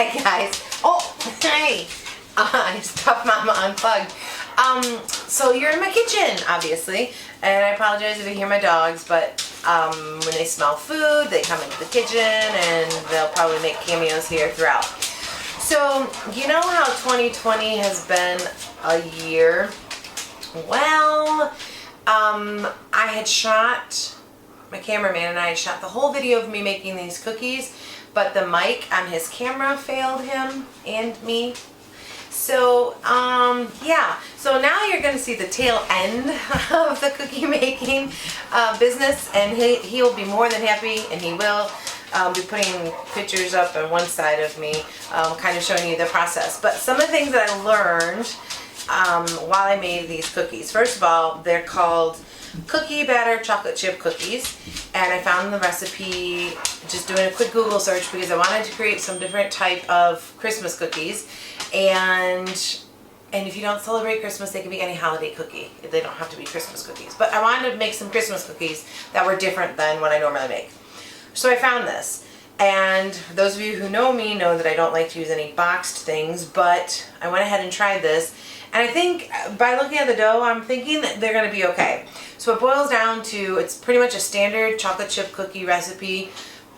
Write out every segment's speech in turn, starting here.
Hi guys. Oh, hey. It's Tough Mama Unplugged. So you're in my kitchen, obviously, and I apologize if you hear my dogs, but when they smell food, they come into the kitchen, and they'll probably make cameos here throughout. So, you know how 2020 has been a year? Well, I had shot, my cameraman and I had shot the whole video of me making these cookies, but the mic on his camera failed him and me. So, yeah. So now you're going to see the tail end of the cookie making business, and he'll be more than happy, and he will be putting pictures up on one side of me, kind of showing you the process. But some of the things that I learned while I made these cookies. First of all, they're called cookie batter chocolate chip cookies, and I found the recipe just doing a quick Google search because I wanted to create some different type of Christmas cookies. And if you don't celebrate Christmas, they can be any holiday cookie. They don't have to be Christmas cookies. But I wanted to make some Christmas cookies that were different than what I normally make. So I found this. And those of you who know me know that I don't like to use any boxed things, but I went ahead and tried this. And I think by looking at the dough, I'm thinking that they're going to be okay. So it boils down to, it's pretty much a standard chocolate chip cookie recipe,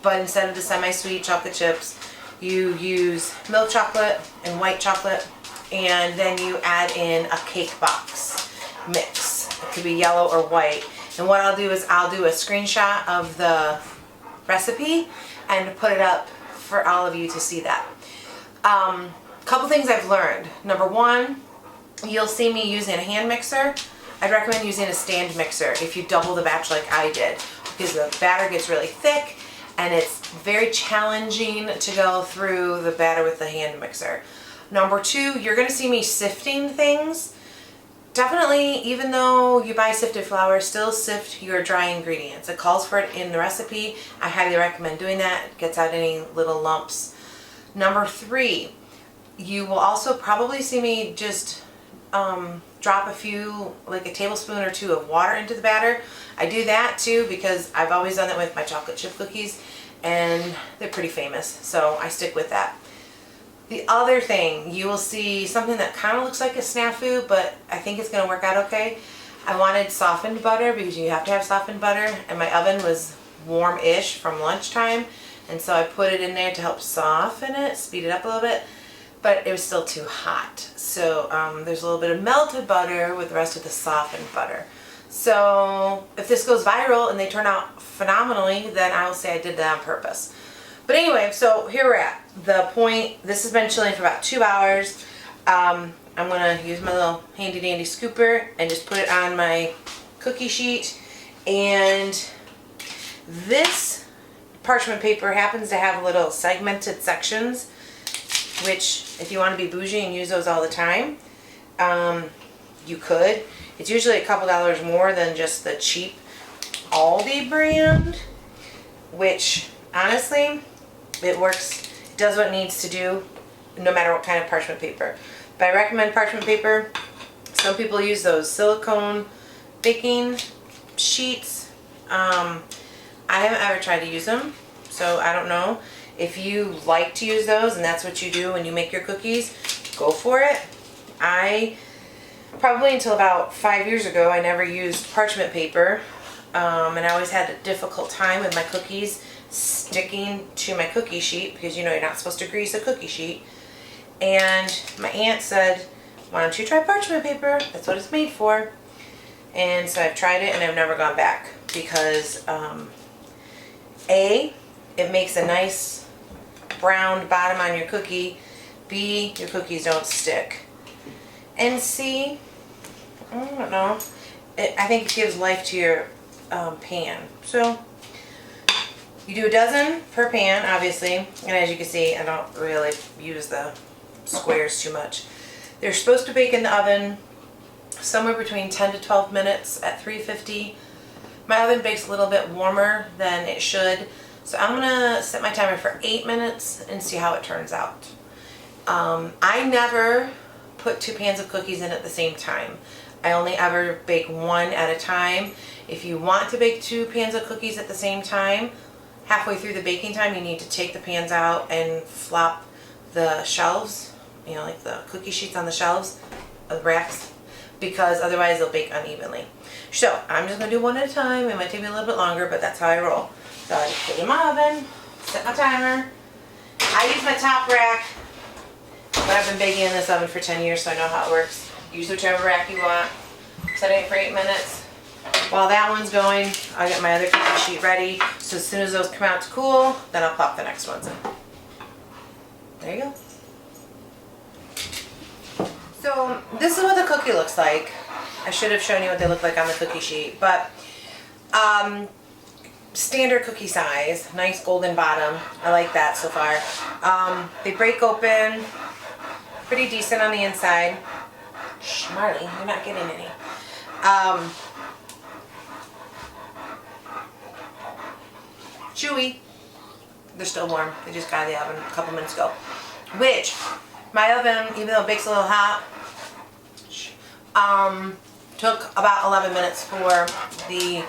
but instead of the semi-sweet chocolate chips, you use milk chocolate and white chocolate, and then you add in a cake box mix. It could be yellow or white. And what I'll do is I'll do a screenshot of the recipe and put it up for all of you to see that. Couple things I've learned. Number one, you'll see me using a hand mixer. I'd recommend using a stand mixer if you double the batch like I did, because the batter gets really thick and it's very challenging to go through the batter with the hand mixer. Number two, you're going to see me sifting things. Definitely, even though you buy sifted flour, still sift your dry ingredients. It calls for it in the recipe. I highly recommend doing that. It gets out any little lumps. Number three, you will also probably see me just drop a few, like a tablespoon or two of water into the batter. I do that too because I've always done that with my chocolate chip cookies and they're pretty famous, so I stick with that. The other thing, you will see something that kind of looks like a snafu, but I think it's going to work out okay. I wanted softened butter because you have to have softened butter, and my oven was warm-ish from lunchtime, and so I put it in there to help soften it, speed it up a little bit, but it was still too hot. So there's a little bit of melted butter with the rest of the softened butter. So if this goes viral and they turn out phenomenally, then I will say I did that on purpose. But anyway, so here we're at the point. This has been chilling for about 2 hours. I'm going to use my little handy dandy scooper and just put it on my cookie sheet. And this parchment paper happens to have little segmented sections, which if you want to be bougie and use those all the time, you could. It's usually a couple dollars more than just the cheap Aldi brand, which honestly, it works, it does what it needs to do no matter what kind of parchment paper. But I recommend parchment paper. Some people use those silicone baking sheets. I haven't ever tried to use them, so I don't know. If you like to use those and that's what you do when you make your cookies, go for it. I probably until about 5 years ago, I never used parchment paper, and I always had a difficult time with my cookies sticking to my cookie sheet because you know you're not supposed to grease a cookie sheet. And my aunt said, why don't you try parchment paper? That's what it's made for. And so I've tried it and I've never gone back because A, it makes a nice brown bottom on your cookie. B, your cookies don't stick. And C, I don't know, I think it gives life to your pan. So you do a dozen per pan, obviously, and as you can see, I don't really use the squares too much. They're supposed to bake in the oven somewhere between 10 to 12 minutes at 350. My oven bakes a little bit warmer than it should, so I'm going to set my timer for 8 minutes and see how it turns out. I never put 2 pans of cookies in at the same time. I only ever bake one at a time. If you want to bake 2 pans of cookies at the same time, halfway through the baking time you need to take the pans out and flop the shelves, you know, like the cookie sheets on the shelves, the racks, because otherwise they'll bake unevenly. So I'm just gonna do one at a time. It might take me a little bit longer, but that's how I roll. So I just put it in my oven, set my timer. I use my top rack, but I've been baking in this oven for 10 years, so I know how it works. Use whichever rack you want. Setting it for 8 minutes. While that one's going, I'll get my other cookie sheet ready. So as soon as those come out to cool, then I'll plop the next ones in. There you go. So this is what the cookie looks like. I should have shown you what they look like on the cookie sheet, but standard cookie size, nice golden bottom. I like that so far. They break open pretty decent on the inside. Shh, Marley, you're not getting any. Chewy. They're still warm. They just got out of the oven a couple minutes ago. Which, my oven, even though it bakes a little hot, took about 11 minutes for the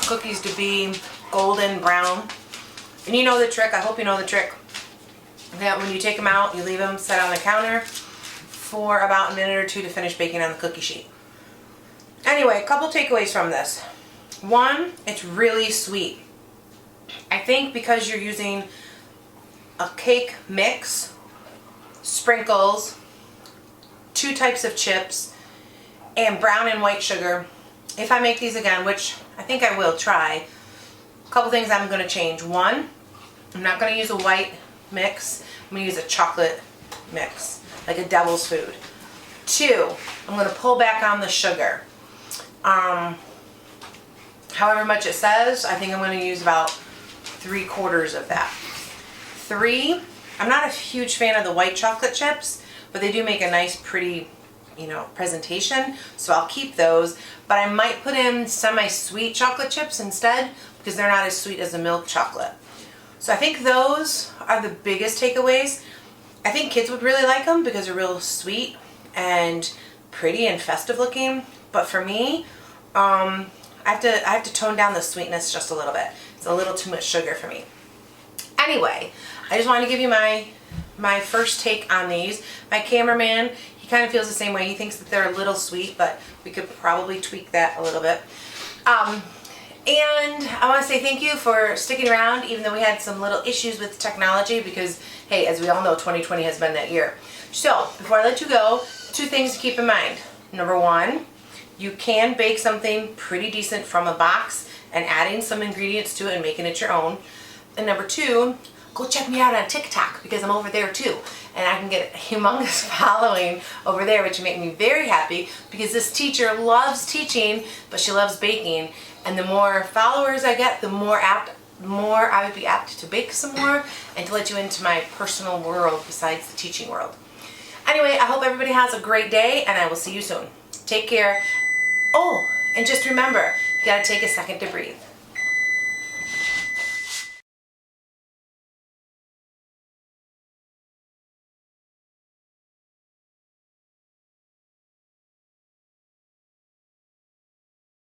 cookies to be golden brown. And you know the trick, I hope you know the trick, that when you take them out, you leave them set on the counter for about a minute or two to finish baking on the cookie sheet. Anyway, a couple takeaways from this. One, it's really sweet. I think because you're using a cake mix, sprinkles, 2 types of chips, and brown and white sugar. If I make these again, which I think I will try, a couple things I'm going to change. One, I'm not going to use a white mix. I'm going to use a chocolate mix, like a devil's food. 2, I'm going to pull back on the sugar. However much it says, I think I'm going to use about 3/4 of that. 3, I'm not a huge fan of the white chocolate chips, but they do make a nice, pretty, you know, presentation, so I'll keep those. But I might put in semi-sweet chocolate chips instead, because they're not as sweet as the milk chocolate. So I think those are the biggest takeaways. I think kids would really like them because they're real sweet and pretty and festive looking. But for me, I have to tone down the sweetness just a little bit. It's a little too much sugar for me. Anyway, I just wanted to give you my first take on these. My cameraman, he kind of feels the same way. He thinks that they're a little sweet, but we could probably tweak that a little bit. And I want to say thank you for sticking around, even though we had some little issues with technology, because, hey, as we all know, 2020 has been that year. So, before I let you go, 2 things to keep in mind. Number 1, you can bake something pretty decent from a box and adding some ingredients to it and making it your own. And number 2, go check me out on TikTok, because I'm over there too. And I can get a humongous following over there, which make me very happy, because this teacher loves teaching, but she loves baking. And the more followers I get, the more I would be apt to bake some more and to let you into my personal world besides the teaching world. Anyway, I hope everybody has a great day, and I will see you soon. Take care. Oh, and just remember, you gotta take a second to breathe.